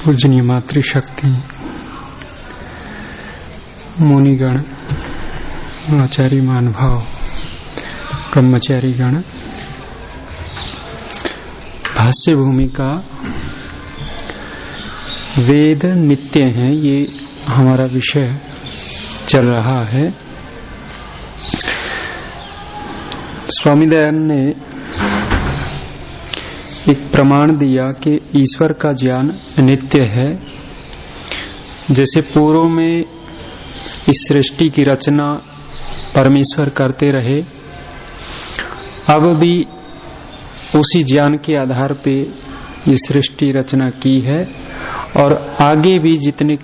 पूजनीय मातृशक्ति, मुनिगण, आचार्य महानुभाव, ब्रह्मचारी गण, भाष्य भूमिका वेद नित्य हैं, ये हमारा विषय चल रहा है। स्वामी दयानंद ने एक प्रमाण दिया कि ईश्वर का ज्ञान नित्य है। जैसे पूर्व में इस सृष्टि की रचना परमेश्वर करते रहे, अब भी उसी ज्ञान के आधार पे ये सृष्टि रचना की है और आगे भी जितने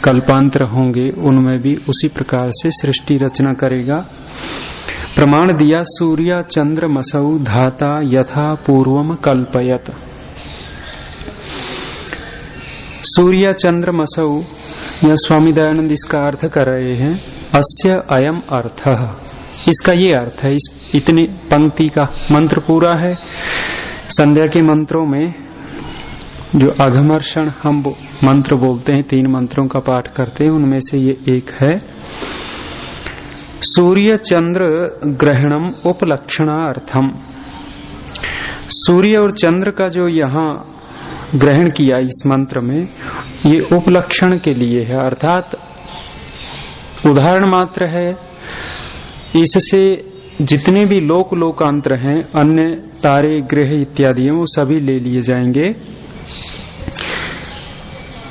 कल्पांतर होंगे उनमें भी उसी प्रकार से सृष्टि रचना करेगा। प्रमाण दिया सूर्य चंद्र मसौ धाता यथा पूर्वम कल्पयत। सूर्य चंद्र मसौ, यह स्वामी दयानंद इसका अर्थ कर रहे हैं, अस्य अयम अर्थः, इसका ये अर्थ है। इस इतनी पंक्ति का मंत्र पूरा है। संध्या के मंत्रों में जो अघमर्षण हम मंत्र बोलते हैं, 3 मंत्रों का पाठ करते हैं, उनमें से ये एक है। सूर्य चंद्र ग्रहणम उपलक्षणार्थम। सूर्य और चंद्र का जो यहाँ ग्रहण किया इस मंत्र में, ये उपलक्षण के लिए है, अर्थात उदाहरण मात्र है। इससे जितने भी लोकांतर हैं, अन्य तारे ग्रह इत्यादि, वो सभी ले लिए जाएंगे।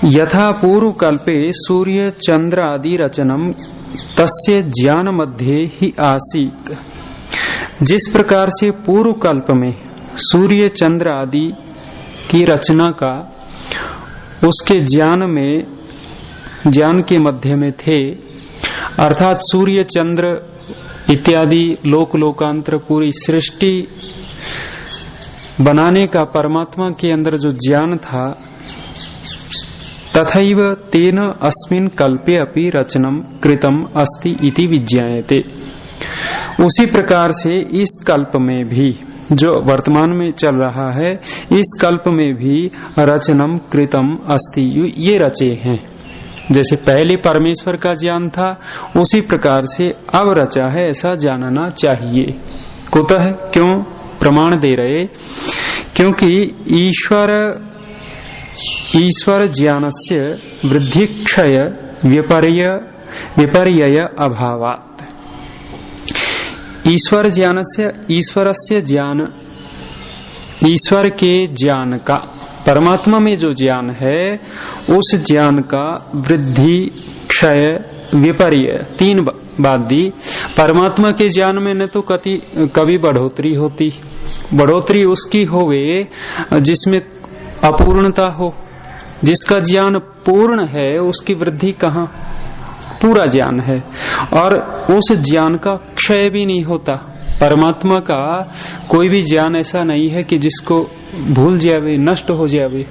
यथा पूर्व कल्पे सूर्य चंद्र आदि रचनम तस्य ज्ञान मध्य ही आसीत। जिस प्रकार से पूर्व कल्प में सूर्य चंद्र आदि की रचना का उसके ज्ञान के मध्य में थे, अर्थात सूर्य चंद्र इत्यादि लोकांतर पूरी सृष्टि बनाने का परमात्मा के अंदर जो ज्ञान था, तथैव तेन अस्मिन् कल्पे अपि रचनम कृतम अस्ति इति विज्ञायते। उसी प्रकार से इस कल्प में भी, जो वर्तमान में चल रहा है, इस कल्प में भी रचनम कृतम अस्ति, ये रचे हैं। जैसे पहले परमेश्वर का ज्ञान था, उसी प्रकार से अब रचा है, ऐसा जानना चाहिए। कुतः, क्यों प्रमाण दे रहे? क्योंकि ईश्वर ज्ञानस्य वृद्धि क्षय विपर्यय अभावात्। ईश्वरस्य ज्ञान, ईश्वर के ज्ञान का, परमात्मा में जो ज्ञान है, उस ज्ञान का वृद्धि क्षय विपर्य 3 बात दी। परमात्मा के ज्ञान में न तो कभी बढ़ोतरी होती, बढ़ोतरी उसकी होवे जिसमें अपूर्णता हो। जिसका ज्ञान पूर्ण है उसकी वृद्धि कहाँ? पूरा ज्ञान है, और उस ज्ञान का क्षय भी नहीं होता। परमात्मा का कोई भी ज्ञान ऐसा नहीं है कि जिसको भूल जावे, नष्ट हो जावे।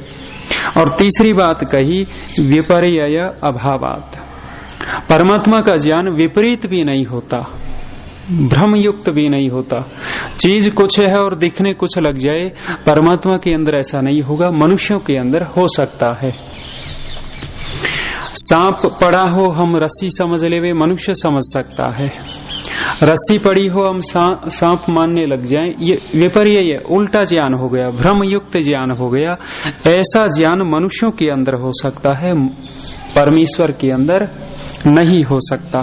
और तीसरी बात कही, विपर्यय अभावात्। परमात्मा का ज्ञान विपरीत भी नहीं होता, भ्रम युक्त भी नहीं होता। चीज कुछ है और दिखने कुछ लग जाए, परमात्मा के अंदर ऐसा नहीं होगा। मनुष्यों के अंदर हो सकता है। सांप पड़ा हो, हम रस्सी समझ लेवे, मनुष्य समझ सकता है। रस्सी पड़ी हो, हम सांप मानने लग जाएं, ये विपर्यय, उल्टा ज्ञान हो गया, भ्रम युक्त ज्ञान हो गया। ऐसा ज्ञान मनुष्यों के अंदर हो सकता है, परमेश्वर के अंदर नहीं हो सकता।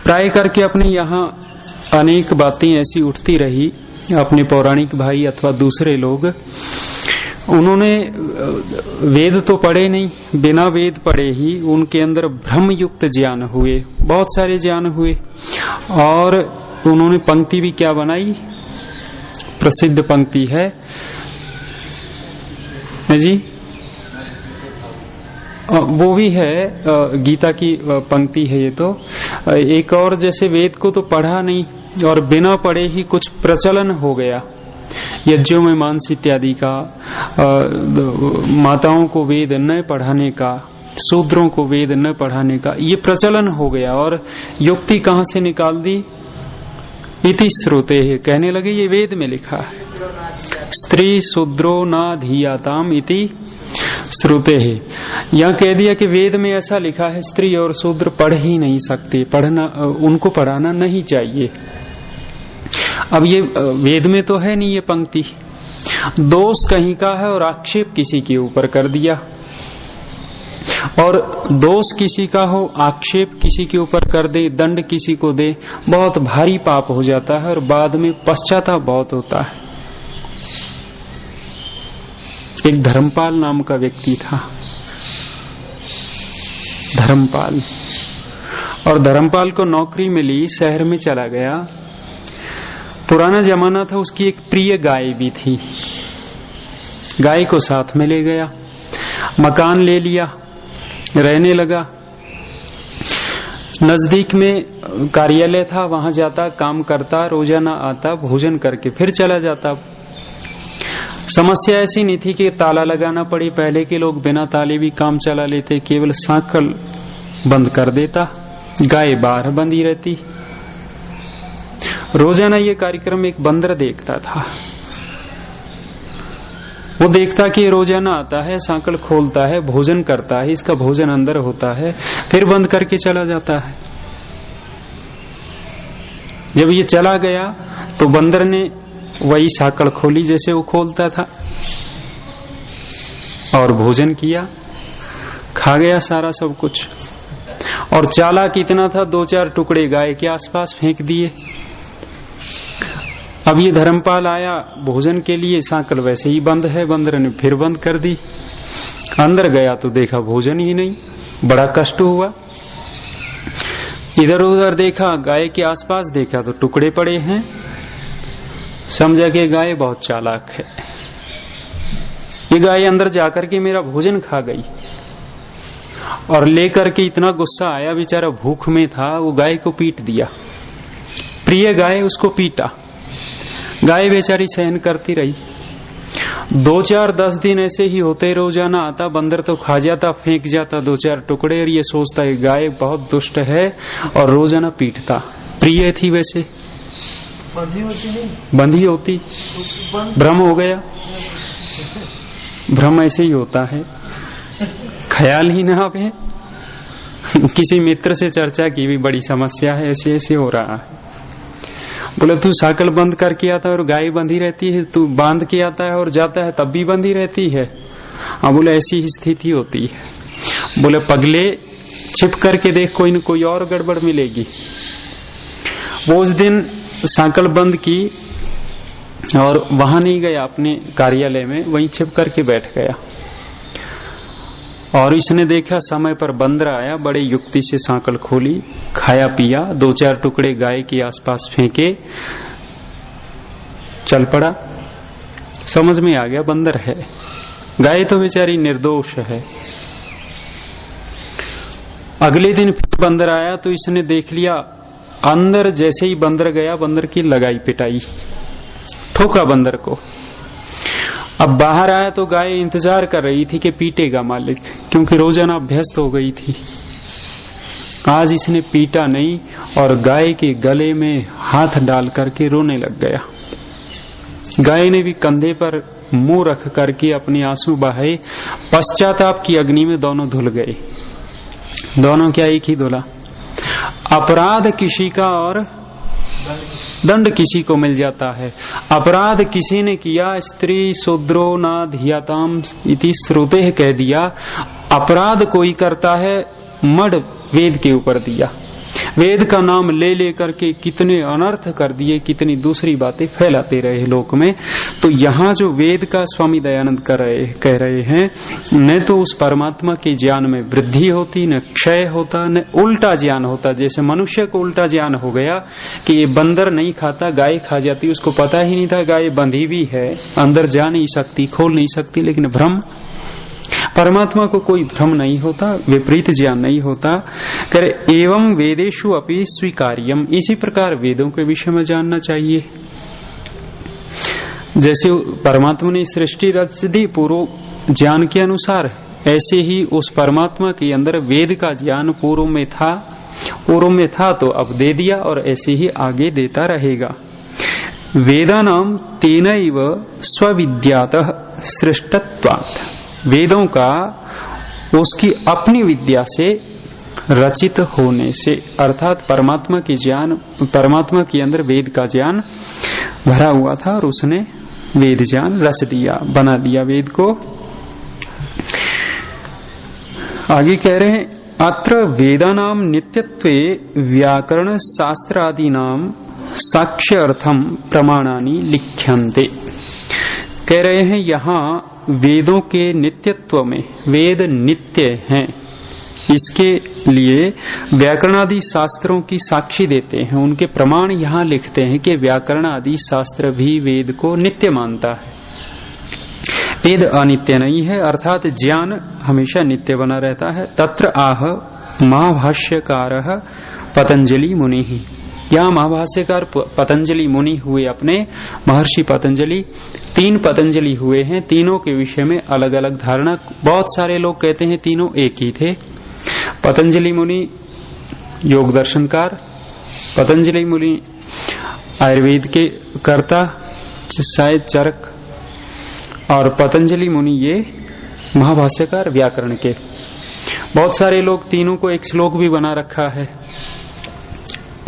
प्राय करके अपने यहाँ अनेक बातें ऐसी उठती रही, अपने पौराणिक भाई अथवा दूसरे लोग, उन्होंने वेद तो पढ़े नहीं, बिना वेद पढ़े ही उनके अंदर भ्रम युक्त ज्ञान हुए, बहुत सारे ज्ञान हुए। और उन्होंने पंक्ति भी क्या बनाई, प्रसिद्ध पंक्ति है जी, वो भी है, गीता की पंक्ति है ये तो। एक और, जैसे वेद को तो पढ़ा नहीं और बिना पढ़े ही कुछ प्रचलन हो गया, यज्ञों में मांस इत्यादि का, माताओं को वेद न पढ़ाने का, शूद्रों को वेद न पढ़ाने का ये प्रचलन हो गया। और युक्ति कहाँ से निकाल दी? इति श्रुते है, कहने लगे ये वेद में लिखा है, स्त्री शूद्रो ना धीयाताम इति श्रुते है। यहाँ कह दिया कि वेद में ऐसा लिखा है स्त्री और शूद्र पढ़ ही नहीं सकते, पढ़ना उनको पढ़ाना नहीं चाहिए। अब ये वेद में तो है नहीं ये पंक्ति, दोष कहीं का है और आक्षेप किसी के ऊपर कर दिया। और दोष किसी का हो, आक्षेप किसी के ऊपर कर दे, दंड किसी को दे, बहुत भारी पाप हो जाता है और बाद में पश्चाताप बहुत होता है। एक धर्मपाल नाम का व्यक्ति था, धर्मपाल, और धर्मपाल को नौकरी मिली, शहर में चला गया। पुराना जमाना था, उसकी एक प्रिय गाय भी थी, गाय को साथ में ले गया, मकान ले लिया, रहने लगा। नजदीक में कार्यालय था, वहां जाता, काम करता, रोजाना आता, भोजन करके फिर चला जाता। समस्या ऐसी नहीं थी कि ताला लगाना पड़ी, पहले के लोग बिना ताले भी काम चला लेते, केवल सांकल बंद कर देता, गाय बाहर बंधी रहती। रोजाना ये कार्यक्रम एक बंदर देखता था। वो देखता कि रोजाना आता है, सांकल खोलता है, भोजन करता है, इसका भोजन अंदर होता है, फिर बंद करके चला जाता है। जब ये चला गया तो बंदर ने वही सांकल खोली जैसे वो खोलता था और भोजन किया, खा गया सारा सब कुछ। और चालाक इतना था, 2-4 टुकड़े गाय के आसपास फेंक दिए। अब ये धर्मपाल आया भोजन के लिए, सांकल वैसे ही बंद है, बंदर ने फिर बंद कर दी। अंदर गया तो देखा भोजन ही नहीं, बड़ा कष्ट हुआ। इधर उधर देखा, गाय के आसपास देखा तो टुकड़े पड़े हैं। समझा कि गाय बहुत चालाक है, ये गाय अंदर जाकर के मेरा भोजन खा गई। और लेकर के इतना गुस्सा आया, बेचारा भूख में था, वो गाय को पीट दिया। प्रिय गाय, उसको पीटा। गाय बेचारी सहन करती रही। 2-4-10 दिन ऐसे ही होते, रोजाना आता, बंदर तो खा जाता, फेंक जाता 2-4 टुकड़े, और ये सोचता है गाय बहुत दुष्ट है और रोजाना पीटता। प्रिय थी वैसे, बंधी होती, भ्रम हो गया। भ्रम ऐसे ही होता है, ख्याल ही ना आवे। किसी मित्र से चर्चा की, भी बड़ी समस्या है, ऐसे ऐसे हो रहा है। बोले तू साइकिल बंद करके आता है और गाय बंधी रहती है, तू बांध के आता है और जाता है तब भी बंधी रहती है। हाँ, बोले ऐसी ही स्थिति होती है। बोले पगले, छिप करके देख, कोई न कोई और गड़बड़ मिलेगी। वो उस दिन साइकिल बंद की और वहां नहीं गया अपने कार्यालय में, वहीं छिप करके बैठ गया। और इसने देखा समय पर बंदर आया, बड़े युक्ति से सांकल खोली, खाया पिया, 2-4 टुकड़े गाय के आसपास फेंके, चल पड़ा। समझ में आ गया बंदर है, गाय तो बेचारी निर्दोष है। अगले दिन फिर बंदर आया तो इसने देख लिया, अंदर जैसे ही बंदर गया, बंदर की लगाई पिटाई, ठोका बंदर को। अब बाहर आया तो गाय इंतजार कर रही थी कि पीटेगा मालिक, क्योंकि रोजाना अभ्यस्त हो गई थी। आज इसने पीटा नहीं और गाय के गले में हाथ डाल करके रोने लग गया। गाय ने भी कंधे पर मुंह रख करके अपने आंसू बहाए। पश्चाताप की अग्नि में दोनों धुल गए। दोनों क्या, एक ही धुला। अपराध किसी का और दंड किसी को मिल जाता है। अपराध किसी ने किया, स्त्री शूद्रो ना धियाताम इति श्रुते कह दिया। अपराध कोई करता है, मड वेद के ऊपर दिया, वेद का नाम ले लेकर के कितने अनर्थ कर दिए, कितनी दूसरी बातें फैलाते रहे लोक में। तो यहाँ जो वेद का स्वामी दयानंद कह रहे हैं, न तो उस परमात्मा के ज्ञान में वृद्धि होती, न क्षय होता, न उल्टा ज्ञान होता। जैसे मनुष्य को उल्टा ज्ञान हो गया कि ये बंदर नहीं खाता, गाय खा जाती, उसको पता ही नहीं था गाय बंधी भी है, अंदर जा नहीं सकती, खोल नहीं सकती, लेकिन भ्रम। परमात्मा को कोई भ्रम नहीं होता, विपरीत ज्ञान नहीं होता। करे एवं वेदेषु अपि स्वीकार्यम, इसी प्रकार वेदों के विषय में जानना चाहिए। जैसे परमात्मा ने सृष्टि रच दी पूर्व ज्ञान के अनुसार, ऐसे ही उस परमात्मा के अंदर वेद का ज्ञान पूर्व में था तो अब दे दिया और ऐसे ही आगे देता रहेगा। वेदानाम तेनैव स्वविद्यातः सृष्टत्वात्, वेदों का उसकी अपनी विद्या से रचित होने से, अर्थात परमात्मा के अंदर वेद का ज्ञान भरा हुआ था और उसने वेद ज्ञान रच दिया, बना दिया वेद को। आगे कह रहे हैं अत्र वेदानाम नित्यत्वे व्याकरण शास्त्र आदि नाम साक्ष्य अर्थम प्रमाणानि लिख्यन्ते। कह रहे हैं यहाँ वेदों के नित्यत्व में, वेद नित्य हैं, इसके लिए व्याकरण आदि शास्त्रों की साक्षी देते हैं, उनके प्रमाण यहाँ लिखते हैं कि व्याकरण आदि शास्त्र भी वेद को नित्य मानता है, वेद अनित्य नहीं है, अर्थात ज्ञान हमेशा नित्य बना रहता है। तत्र आह महाभाष्यकारः पतंजलि मुनि ही, यहाँ महाभाष्यकार पतंजलि मुनि हुए अपने महर्षि पतंजलि। 3 पतंजलि हुए हैं, तीनों के विषय में अलग अलग धारणा। बहुत सारे लोग कहते हैं तीनों एक ही थे। पतंजलि मुनि योग दर्शनकार, पतंजलि मुनि आयुर्वेद के कर्ता शायद चरक, और पतंजलि मुनि ये महाभाष्यकार व्याकरण के। बहुत सारे लोग तीनों को एक श्लोक भी बना रखा है।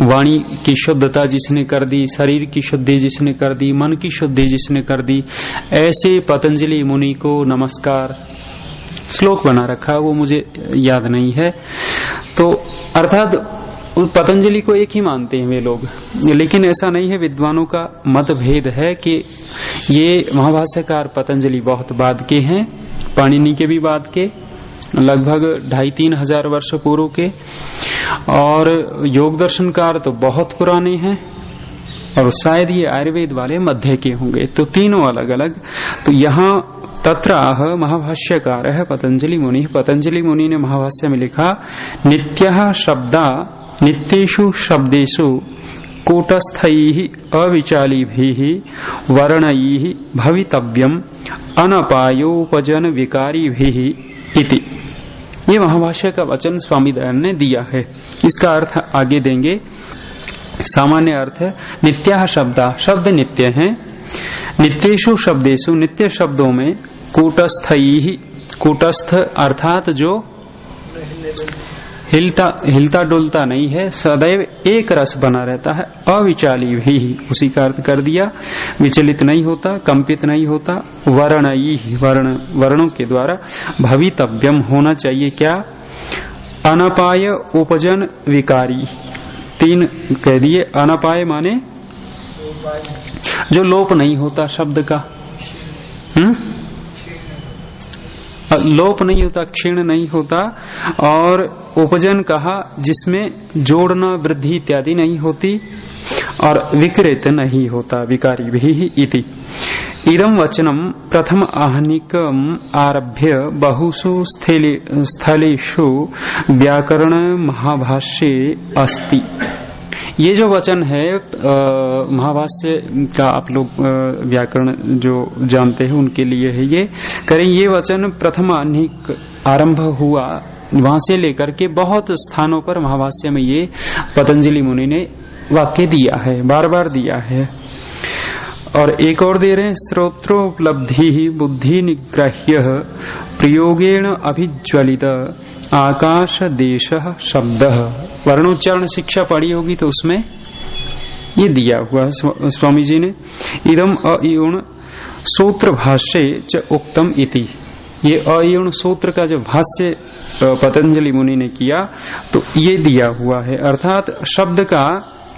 वाणी की शुद्धता जिसने कर दी, शरीर की शुद्धि जिसने कर दी, मन की शुद्धि जिसने कर दी, ऐसे पतंजलि मुनि को नमस्कार, श्लोक बना रखा, वो मुझे याद नहीं है। तो अर्थात पतंजलि को एक ही मानते हैं वे लोग, लेकिन ऐसा नहीं है। विद्वानों का मतभेद है कि ये महाभाष्यकार पतंजलि बहुत बाद के हैं, पाणिनि के भी बाद के, लगभग 2500-3000 हजार वर्ष पूर्व के, और योग दर्शनकार तो बहुत पुराने हैं, और शायद ये आयुर्वेद वाले मध्य के होंगे। तो तीनों अलग अलग। तो यहाँ तत्र आह महाभाष्यकार है पतंजलि मुनि। पतंजलि मुनि ने महाभाष्य में लिखा, नित्यः शब्दा नित्येषु शब्देषु कूटस्थैः अविचालिभिः वर्णैः भवितव्यम् अनपायोपजन विकारिभिः इति। ये महाभाष्य का वचन स्वामी दयानंद ने दिया है। इसका अर्थ आगे देंगे। सामान्य अर्थ है नित्या शब्दा, शब्द नित्य हैं। नित्येषु शब्देषु, नित्य शब्दों में कूटस्थैः, कूटस्थ अर्थात जो हिलता डुलता नहीं है, सदैव एक रस बना रहता है। अविचाली भी, उसी का अर्थ कर दिया, विचलित नहीं होता, कंपित नहीं होता। वर्णई, वर्णों के द्वारा भवितव्यम होना चाहिए क्या? अनपाय उपजन विकारी। 3 कह दिए। अनपाय माने जो लोप नहीं होता शब्द का, लोप नहीं होता, क्षीण नहीं होता। और उपजन कहा जिसमें जोड़ना वृद्धि इत्यादि नहीं होती, और विकृत नहीं होता, विकारी भी इति। इदं वचनम प्रथम आहनिकम आरभ्य बहुषु स्थलेषु व्याकरण महाभाष्ये अस्ति। ये जो वचन है महाभाष्य का, आप लोग व्याकरण जो जानते हैं उनके लिए है ये। करें ये वचन प्रथम आरंभ हुआ, वहां से लेकर के बहुत स्थानों पर महाभाष्य में ये पतंजलि मुनि ने वाक्य दिया है, बार बार दिया है। और एक और दे रहे हैं, श्रोत्रोपलब्धि बुद्धि निग्रह्य प्रयोगेण अभिज्वलित आकाश देश शब्द। वर्णोच्चारण शिक्षा पढ़ी होगी तो उसमें ये दिया हुआ स्वामी जी ने। इदम अयुण सूत्र भाष्ये च उक्तम इति। ये अयुण सूत्र का जो भाष्य पतंजलि मुनि ने किया तो ये दिया हुआ है। अर्थात शब्द का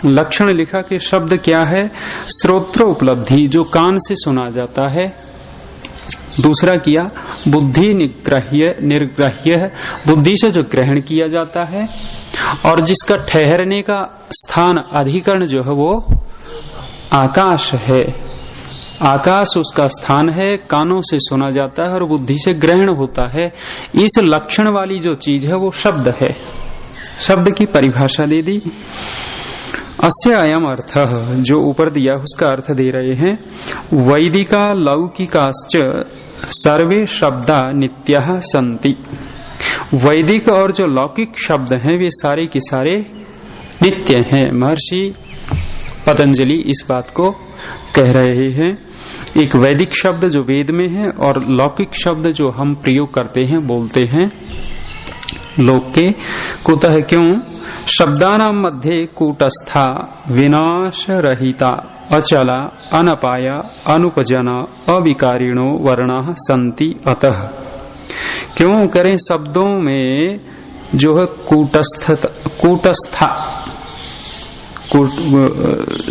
लक्षण लिखा कि शब्द क्या है? श्रोत्र उपलब्धि, जो कान से सुना जाता है। दूसरा किया बुद्धि निर्ग्रह्य, बुद्धि से जो ग्रहण किया जाता है। और जिसका ठहरने का स्थान, अधिकरण जो है वो आकाश है। आकाश उसका स्थान है, कानों से सुना जाता है और बुद्धि से ग्रहण होता है। इस लक्षण वाली जो चीज है वो शब्द है। शब्द की परिभाषा दे दी। अस्य अयम अर्थ, जो ऊपर दिया उसका अर्थ दे रहे हैं। वैदिका लौकिकाश्च सर्वे शब्दा नित्यः सन्ति। वैदिक और जो लौकिक शब्द हैं वे सारे के सारे नित्य हैं। महर्षि पतंजलि इस बात को कह रहे हैं। एक वैदिक शब्द जो वेद में है और लौकिक शब्द जो हम प्रयोग करते हैं, बोलते हैं लोक के। कुतः क्यों? शब्दानां मध्ये कूटस्था विनाश रहिता अचला अनपाया अनुपजना अविकारिणो वर्णाः सन्ति। अतः क्यों करें? शब्दों में जो है कूटस्था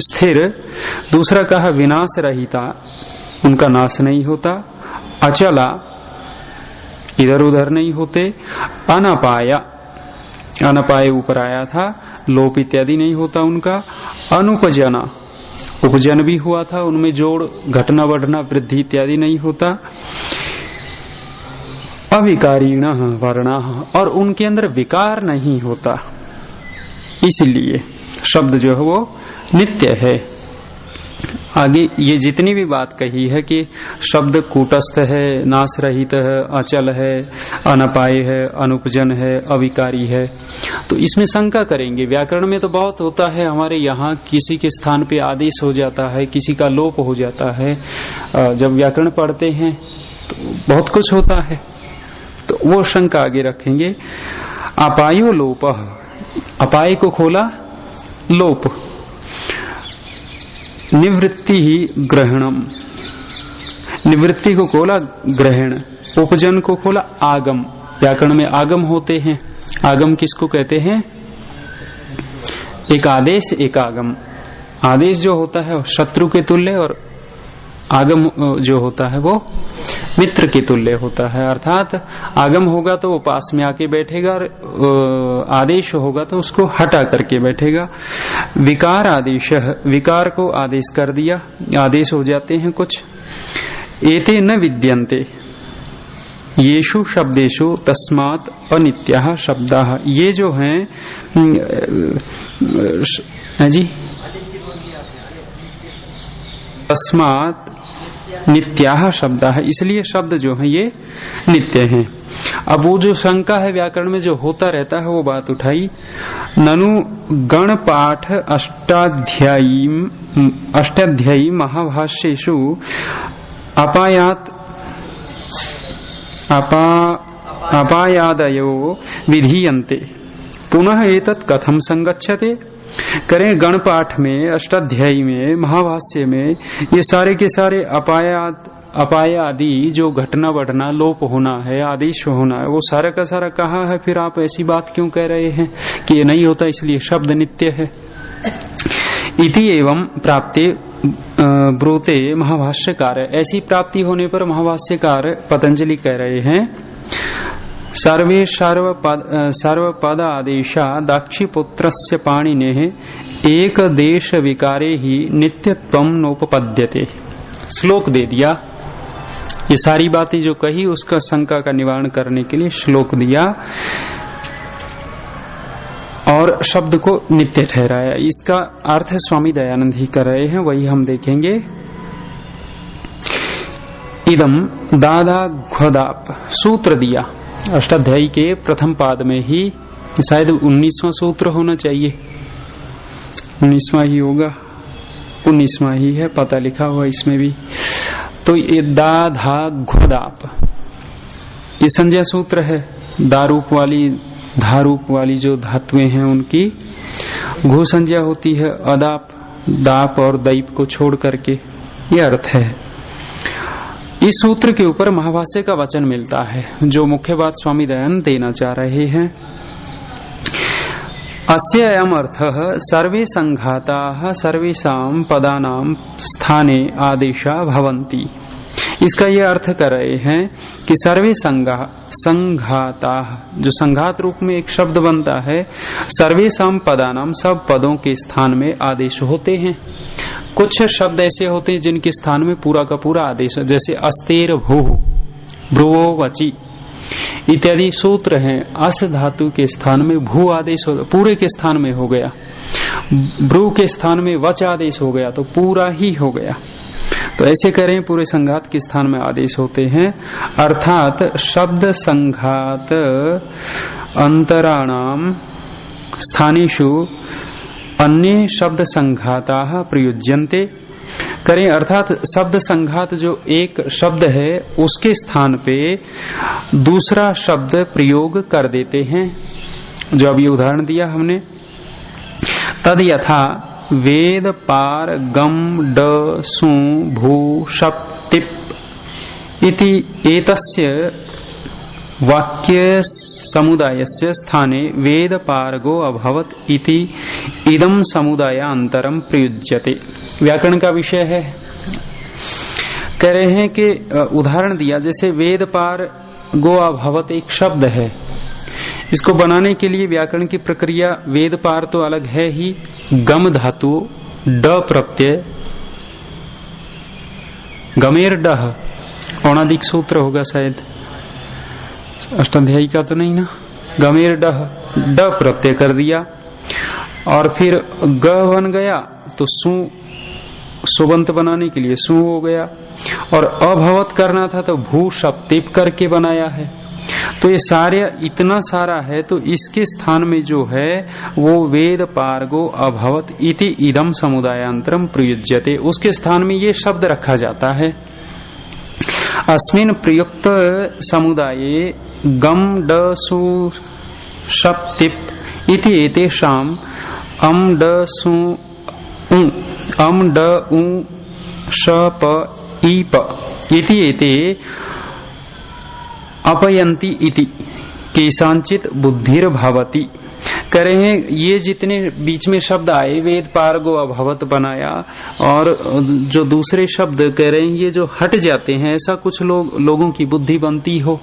स्थिर, दूसरा कहा विनाश रहिता, उनका नाश नहीं होता, अचला इधर उधर नहीं होते, अनपाया, अनपाय ऊपर आया था, लोप इत्यादि नहीं होता उनका, अनुपजना, उपजन भी हुआ था, उनमें जोड़ घटना बढ़ना वृद्धि इत्यादि नहीं होता, अविकारीण वर्णा, और उनके अंदर विकार नहीं होता। इसलिए शब्द जो है वो नित्य है। आगे ये जितनी भी बात कही है कि शब्द कूटस्थ है, नाश रहित है, अचल है, अनपाय है, अनुपजन है, अविकारी है, तो इसमें शंका करेंगे। व्याकरण में तो बहुत होता है, हमारे यहाँ किसी के स्थान पे आदेश हो जाता है, किसी का लोप हो जाता है। जब व्याकरण पढ़ते हैं तो बहुत कुछ होता है, तो वो शंका आगे रखेंगे। अपायो लोप, अपाय को खोला लोप, निवृत्ति ही ग्रहणम, निवृत्ति को खोला ग्रहण, उपजन को खोला आगम। व्याकरण में आगम होते हैं। आगम किसको कहते हैं? एक आदेश एक आगम। आदेश जो होता है शत्रु के तुल्य और आगम जो होता है वो मित्र के तुल्य होता है। अर्थात आगम होगा तो वो पास में आके बैठेगा और आदेश होगा तो उसको हटा करके बैठेगा। विकार आदेश, विकार को आदेश कर दिया, आदेश हो जाते हैं कुछ। एते न विद्यन्ते येषु शब्देषु तस्मात् अनित्याः शब्दाः, ये जो हैं जी, तस्मात् नित्याः शब्दाः, इसलिए शब्द जो है ये नित्य हैं। अब वो जो शंका है व्याकरण में जो होता रहता है वो बात उठाई। ननु गण पाठ अष्टाध्यायी महाभाष्येषु अपायादयो विधीयन्ते पुनः एतत् कथम संगच्छते। करें गणपाठ में, अष्टाध्यायी में, महाभाष्य में ये सारे के सारे अपाय आदि जो घटना बढ़ना, लोप होना है, आदेश होना है, वो सारा का सारा कहा है। फिर आप ऐसी बात क्यों कह रहे हैं कि ये नहीं होता, इसलिए शब्द नित्य है। इति एवं प्राप्ति ब्रूते महाभाष्यकार, ऐसी प्राप्ति होने पर महाभाष्यकार पतंजलि कह रहे हैं सर्वे सर्वपद आदेशा दाक्षिपुत्रस्य पाणिनेः एक देश विकारे ही नित्यत्वं नोपपद्यते। श्लोक दे दिया, ये सारी बातें जो कही उसका शंका का निवारण करने के लिए श्लोक दिया और शब्द को नित्य ठहराया। इसका अर्थ स्वामी दयानंद ही कर रहे हैं, वही हम देखेंगे। इदम दादा घ्वदाप सूत्र दिया अष्टाध्यायी के प्रथम पाद में ही, शायद 19वां सूत्र होना चाहिए, 19वां ही होगा, 19वां ही है, पता लिखा हुआ इसमें भी। तो ये दा धा घ्वदाप ये संज्ञा सूत्र है। दारूप वाली, धारूप वाली जो धातुएं हैं उनकी घु संज्ञा होती है, अदाप, दाप और दैप को छोड़ करके, ये अर्थ है। इस सूत्र के ऊपर महाभाष्य का वचन मिलता है, जो मुख्य बात स्वामी दयानंद देना चाह रहे हैं। अस्य अयम अर्थः सर्वे संघाताः सर्वेषां पदानां स्थाने आदेशा भवन्ति। इसका यह अर्थ कर रहे हैं कि सर्वे संघाता, जो संघात रूप में एक शब्द बनता है, सर्वेषां पदानां, सब पदों के स्थान में आदेश होते हैं। कुछ शब्द ऐसे होते हैं जिनके स्थान में पूरा का पूरा आदेश है, जैसे अस्तेर भूः, भ्रुवो वचि, इत्यादि सूत्र हैं। अस धातु के स्थान में भू आदेश पूरे के स्थान में हो गया, ब्रू के स्थान में वच आदेश हो गया तो पूरा ही हो गया। तो ऐसे करें, पूरे संघात के स्थान में आदेश होते हैं। अर्थात शब्द संघात अंतराणाम स्थानेषु अन्य शब्द संघाता प्रयुज्यन्ते करें। अर्थात शब्द संघात जो एक शब्द है उसके स्थान पे दूसरा शब्द प्रयोग कर देते हैं। जो अभी उदाहरण दिया हमने, तद यथा वेद पार गम ड सु भू शप टिप इति एतस्य वाक्य समुदायस्य स्थाने वेद पारगो अभवत इति इदम समुदायांतरम प्रयुज्यते। व्याकरण का विषय है। कह रहे हैं कि उदाहरण दिया, जैसे वेद पार गो अभवत एक शब्द है, इसको बनाने के लिए व्याकरण की प्रक्रिया, वेद पार तो अलग है ही, गम धातु ड प्रत्यय गमेर डह औणादिक सूत्र होगा शायद, अष्टाध्यायी का तो नहीं ना, गमेर डह ड प्रत्यय कर दिया और फिर ग बन गया तो सुबंत बनाने के लिए सु हो गया, और अभवत करना था तो भू शप टिप करके बनाया है। तो ये सारे इतना सारा है, तो इसके स्थान में जो है वो वेद पारगो अभवत इति इदम समुदायांतरम प्रयुज्यते, उसके स्थान में ये शब्द रखा जाता है। अस्मिन् प्रयुक्त समुदाये गम ड सु शप टिप इति एतेषाम अम ड सु अम ड उ शप ईप इति एते अपयंती इति केशांचित बुद्धिर भावती। कह रहे हैं ये जितने बीच में शब्द आए, वेद पारगो अभवत बनाया, और जो दूसरे शब्द कह रहे हैं ये जो हट जाते हैं, ऐसा कुछ लोगों की बुद्धि बनती हो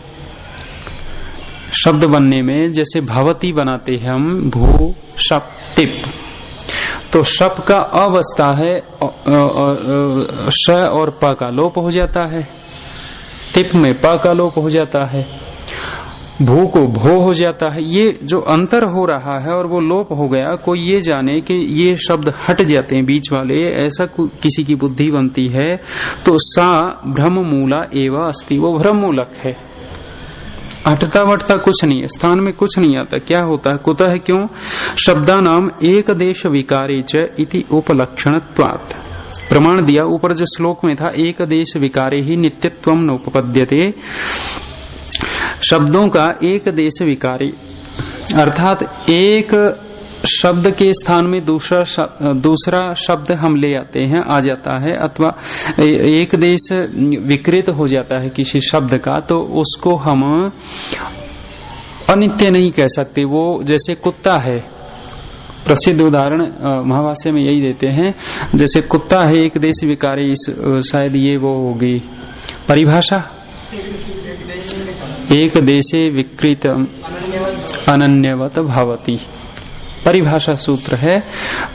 शब्द बनने में। जैसे भवती बनाते हैं हम, भू शप टिप, तो शप का अवस्था है, श और प का लोप हो जाता है, टिप में प का लोप हो जाता है, भू को भो हो जाता है। ये जो अंतर हो रहा है और वो लोप हो गया, कोई ये जाने कि ये शब्द हट जाते हैं बीच वाले, ऐसा किसी की बुद्धि बनती है तो सा भ्रम मूला एवं अस्ति, वो भ्रम मूलक है। हटता वटता कुछ नहीं है, स्थान में कुछ नहीं आता। क्या होता है, कुतः क्यों? शब्दानाम एक देश विकारे च इति उपलक्षणत्वात्। प्रमाण दिया ऊपर जो श्लोक में था, एक देश विकारे ही नित्यत्वम नोपपद्यते, शब्दों का एक देश विकारे अर्थात एक शब्द के स्थान में दूसरा शब्द हम ले आते हैं, आ जाता है, अथवा एक देश विकृत हो जाता है किसी शब्द का, तो उसको हम अनित्य नहीं कह सकते। वो जैसे कुत्ता है, प्रसिद्ध उदाहरण महाभाष्य में यही देते हैं, जैसे कुत्ता है एक देश विकारी, शायद ये वो होगी परिभाषा, एक देशे विकृत अनन्यवत भवति, परिभाषा सूत्र है,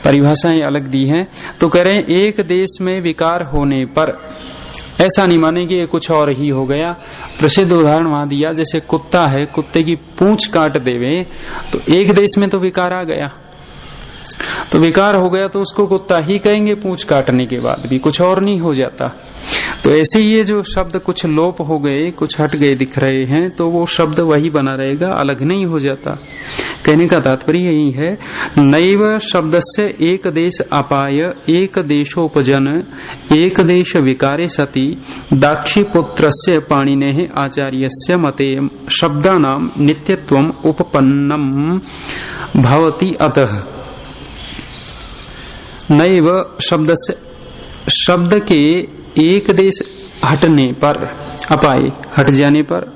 परिभाषाएं अलग दी हैं। तो कह रहे हैं एक देश में विकार होने पर ऐसा नहीं माने कि ये कुछ और ही हो गया। प्रसिद्ध उदाहरण वहां दिया, जैसे कुत्ता है, कुत्ते की पूंछ काट देवे तो एक देश में तो विकार आ गया, तो विकार हो गया तो उसको कुत्ता ही कहेंगे, पूंछ काटने के बाद भी कुछ और नहीं हो जाता। तो ऐसे ये जो शब्द कुछ लोप हो गए, कुछ हट गए दिख रहे हैं, तो वो शब्द वही बना रहेगा, अलग नहीं हो जाता। कहने का तात्पर्य यही है, नैव शब्दस्य एक देश अपाय एक देशोपजन एक देश विकारे सति दाक्षीपुत्रस्य पाणिनेः आचार्यस्य मते शब्दानां नित्यत्वम् उपपन्नम भवति। अतः नैव शब्दस्य, शब्द के एक देश हटने पर, अपाय हट जाने पर,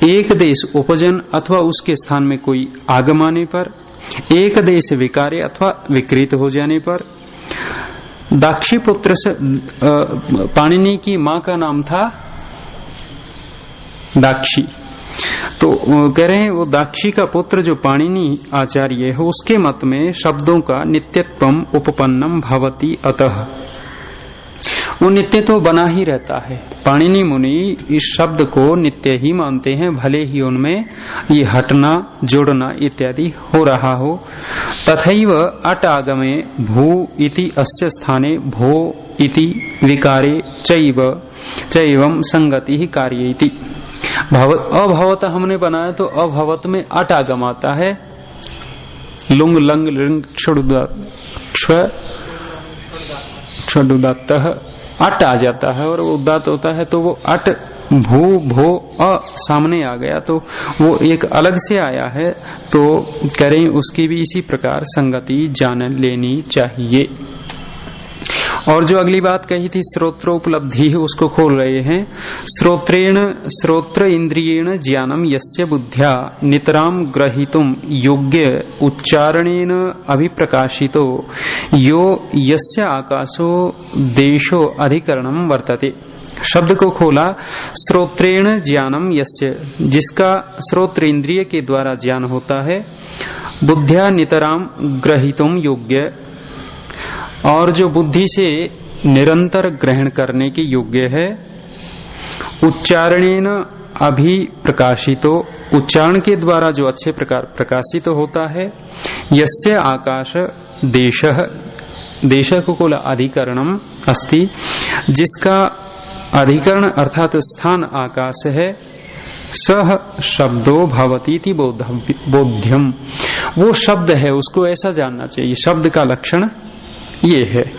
एक देश उपजन अथवा उसके स्थान में कोई आगम आने पर, एक देश विकारे अथवा विकृत हो जाने पर। दाक्षीपुत्र से पाणिनि की मां का नाम था दाक्षी, तो कह रहे हैं वो दाक्षी का पुत्र जो पाणिनि आचार्य है, उसके मत में शब्दों का नित्यत्वम उपपन्नम भवति। अतः वो नित्य तो बना ही रहता है। पाणिनि मुनि इस शब्द को नित्य ही मानते हैं, भले ही उनमें ये हटना जोड़ना इत्यादि हो रहा हो। तथैव अट आगमे भू इति अस्य स्थाने भो इति विकारे चैवं संगति ही कार्य इति। अभवत हमने बनाया तो अभवत में अट आगम आता है, लुंग लंग लिंग क्षुदात अट आ जाता है और उदात होता है, तो वो अट भू भो अ सामने आ गया तो वो एक अलग से आया है, तो करें उसकी भी इसी प्रकार संगति जान लेनी चाहिए। और जो अगली बात कही थी श्रोत्रोपलब्धि, उसको खोल रहे हैं। श्रोत्र इंद्रियेण ज्ञानम यस्य बुद्ध्या नितराम ग्रहीतुम योग्य उच्चारणेन अभिप्रकाशितो यो यस्य आकाशो देशो अधिकरणम वर्तते। शब्द को खोला, श्रोत्रेण ज्ञानम यस्य, जिसका श्रोत्र इंद्रिय के द्वारा ज्ञान होता है, बुद्ध्या नितराम ग्रहीतुम योग्य, और जो बुद्धि से निरंतर ग्रहण करने के योग्य है, उच्चारणेन अभिप्रकाशितो, उच्चारण के द्वारा जो अच्छे प्रकार प्रकाशित होता है, यस्य आकाश देशः, देश को कोला अधिकरणम अस्ति, जिसका अधिकरण अर्थात स्थान आकाश है, सह शब्दो भवतीति बोध्यम, वो शब्द है, उसको ऐसा जानना चाहिए। शब्द का लक्षण ये है।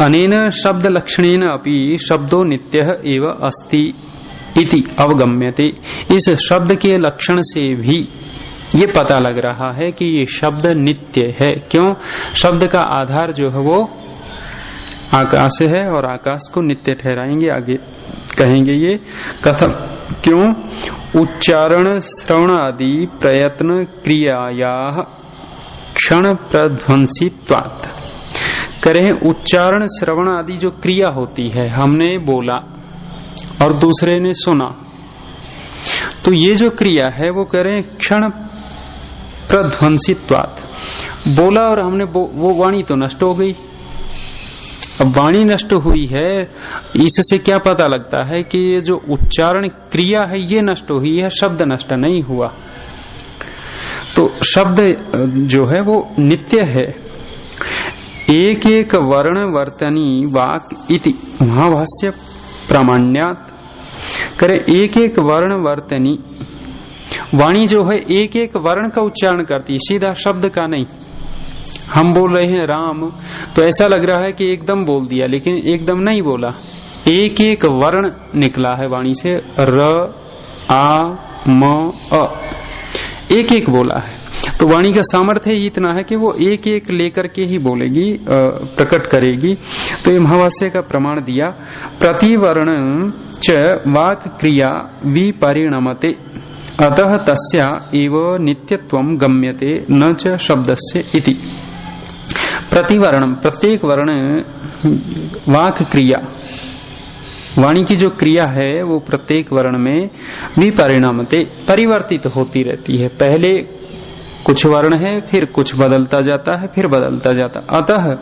अनेन शब्द लक्षणेन अपि शब्दो नित्यः एव अस्ति इति अवगम्यते। इस शब्द के लक्षण से भी ये पता लग रहा है कि ये शब्द नित्य है। क्यों? शब्द का आधार जो है वो आकाश है और आकाश को नित्य ठहराएंगे। आगे कहेंगे ये कथम, क्यों? उच्चारण श्रवण आदि प्रयत्न क्रियाया क्षण प्रध्वंसित्वात्। करें उच्चारण श्रवण आदि जो क्रिया होती है, हमने बोला और दूसरे ने सुना, तो ये जो क्रिया है वो करें क्षण प्रध्वंसित्वात्। बोला और हमने वो वाणी तो नष्ट हो गई। अब वाणी नष्ट हुई है, इससे क्या पता लगता है कि ये जो उच्चारण क्रिया है ये नष्ट हुई है, शब्द नष्ट नहीं हुआ। तो शब्द जो है वो नित्य है। एक एक वर्ण वर्तनी वाक इति महाभाष्य प्रामाण्यात। करे एक एक वर्ण वर्तनी, वाणी जो है एक एक वर्ण का उच्चारण करती है, सीधा शब्द का नहीं। हम बोल रहे हैं राम, तो ऐसा लग रहा है कि एकदम बोल दिया, लेकिन एकदम नहीं बोला। एक एक वर्ण निकला है वाणी से, र आ म अ, एक एक बोला है। तो वाणी का सामर्थ्य ही इतना है कि वो एक एक लेकर के ही बोलेगी, प्रकट करेगी। तो ये महावास्य का प्रमाण दिया। प्रतिवर्ण च वाक् क्रिया विपरिणमते अतः तस्या एव नित्यत्वं गम्यते न च शब्दस्य इति। प्रतिवर्णम, प्रत्येक वर्ण वाक् क्रिया, वाणी की जो क्रिया है वो प्रत्येक वर्ण में विपरिणमते, परिवर्तित होती रहती है। पहले कुछ वर्ण है, फिर कुछ बदलता जाता है, फिर बदलता जाता। अतः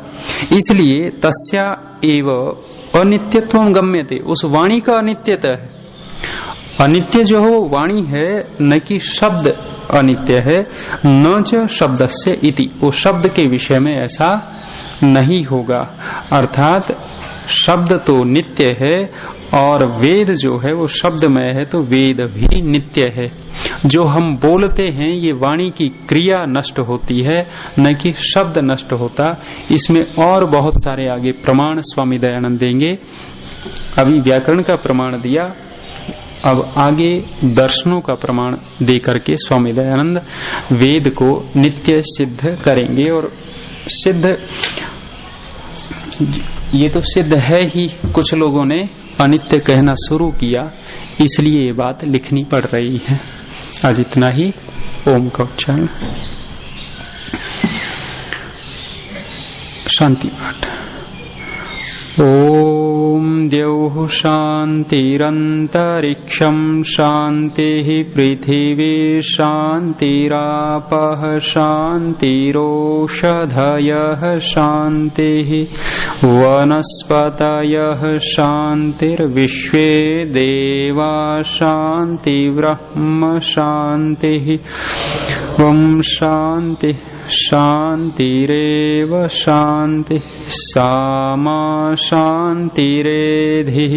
इसलिए तस्या एव अनित्यत्वं गम्यते, उस वाणी का अनित्यता है। अनित्य जो हो वाणी है, न कि शब्द अनित्य है। न च शब्दस्य इति, वो शब्द के विषय में ऐसा नहीं होगा। अर्थात शब्द तो नित्य है और वेद जो है वो शब्दमय है, तो वेद भी नित्य है। जो हम बोलते हैं ये वाणी की क्रिया नष्ट होती है, न कि शब्द नष्ट होता। इसमें और बहुत सारे आगे प्रमाण स्वामी दयानंद देंगे। अभी व्याकरण का प्रमाण दिया, अब आगे दर्शनों का प्रमाण दे करके स्वामी दयानंद वेद को नित्य सिद्ध करेंगे। और सिद्ध ये तो सिद्ध है ही, कुछ लोगों ने अनित्य कहना शुरू किया, इसलिए ये बात लिखनी पड़ रही है। आज इतना ही। ओम का उच्चारण। शांति पाठ। ॐ द्यौः शान्तिरन्तरिक्षं शान्तिः पृथिवी शान्तिरापः शान्तिरोषधयः शान्तिः वनस्पतयः शान्तिर्विश्वे देवा शान्तिर्ब्रह्म शान्तिः ॐ शान्तिः शान्तिरेव शान्तिः सामा शान्तिरेधिः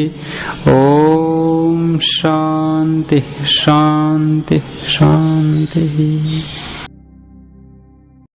ॐ शान्तिः शान्तिः शान्तिः।